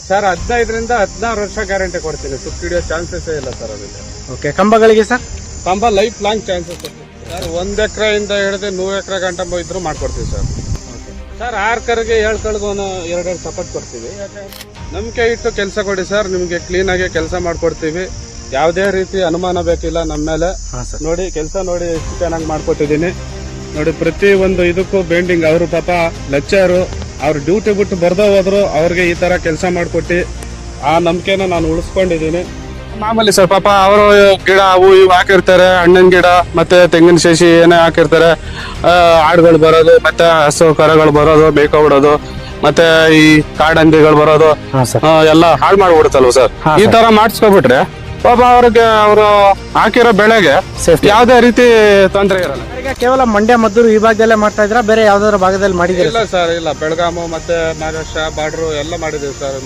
Sir 15ರಿಂದ 16 ವರ್ಷ guarantee ಕೊಡ್ತೀನಿ. ಸುಟ್ಟು ಹಿಡಿಯೋ ಚಾನ್ಸಸ್ ಇಲ್ಲ ಸರ್ ಅದಕ್ಕೆ. ಓಕೆ, ಕಂಬಗಳಿಗೆ ಸರ್? ಕಂಬ ಲೈಫ್ ಲಾಂಗ್ ಚಾನ್ಸಸ್ ಸರ್. 1 ಎಕರೆಯಿಂದ ಹಿಡಿದು 100 ಎಕರೆ ಗಂಟ ಇದ್ರು ಮಾಡ್ಕೊಡ್ತೀವಿ ಸರ್. ಸರ್ 6 ಕರಿಗೆ 7 ಕಡೆಗೂ 2 ಸಪೋರ್ಟ್ ಕೊಡ್ತೀವಿ. ನಂಬಿಕೆ ಇಟ್ಟು ಕೆಲಸ ಕೊಡಿ ಸರ್, ನಿಮ್ಗೆ ಕ್ಲೀನ್ ಆಗಿ ಕೆಲಸ ಮಾಡ್ಕೊಡ್ತೀವಿ. ಯಾವುದೇ ರೀತಿ ಅನುಮಾನ ಬೇಕಿಲ್ಲ ನಮ್ಮ ಮೇಲೆ. ನೋಡಿ ಕೆಲಸ ನೋಡಿ ಎಷ್ಟು ಚೆನ್ನಾಗಿ ಮಾಡ್ಕೊಟ್ಟಿದ್ದೀನಿ ನೋಡಿ. ಪ್ರತಿ ಒಂದು ಇದಕ್ಕೂ ಬೆಂಡಿಂಗ್. ಅವರು ಪಾಪ ಲೆಕ್ಚರು, ಅವ್ರು ಡ್ಯೂಟಿ ಬಿಟ್ಟು ಬರ್ದ ಹೋದ್ರು, ಅವ್ರಿಗೆ ಈ ತರ ಕೆಲಸ ಮಾಡ್ಕೊಟ್ಟು ಆ ನಂಬಿಕೆನ ನಾನು ಉಳಿಸ್ಕೊಂಡಿದ್ದೀನಿ. ಮಾಮೂಲಿ ಸರ್, ಪಾಪ ಅವರು ಗಿಡ ಅವು ಇವು ಹಾಕಿರ್ತಾರೆ, ಹಣ್ಣಿನ ಗಿಡ ಮತ್ತೆ ತೆಂಗಿನ ಶೇಷಿ ಏನೇ ಹಾಕಿರ್ತಾರೆ. ಆಡುಗಳು ಬರೋದು, ಮತ್ತೆ ಹಸು ಕರಗಳು ಬರೋದು, ಬೇಕೋಬಿಡೋದು, ಮತ್ತೆ ಈ ಕಾಡಂದಿಗಳು ಬರೋದು ಎಲ್ಲ ಹಾಳು ಮಾಡ್ಬಿಡುತ್ತಲ್ವ ಸರ್. ಈ ತರ ಮಾಡಿಸ್ಕೊಬಿಟ್ರೆ ಪಾಪ ಅವ್ರಿಗೆ ಅವರು ಹಾಕಿರೋ ಬೆಳೆಗೆ ಯಾವ್ದೇ ರೀತಿ ತೊಂದರೆ ಇರಲ್ಲ. ಕೇವಲ ಮಂಡ್ಯ ಮದ್ದೂರು ಈ ಭಾಗದಲ್ಲೇ ಮಾಡ್ತಾ ಇದ್ರ, ಬೇರೆ ಯಾವ್ದಾದ್ರು ಭಾಗದಲ್ಲಿ ಮಾಡಿದಿಲ್ಲ? ಇಲ್ಲ ಸರ್, ಇಲ್ಲ. ಬೆಳಗಾಮು ಮತ್ತೆ ಮಹಾರಾಷ್ಟ್ರ ಬಾರ್ಡರ್ ಎಲ್ಲ ಮಾಡಿದೀವಿ ಸರ್.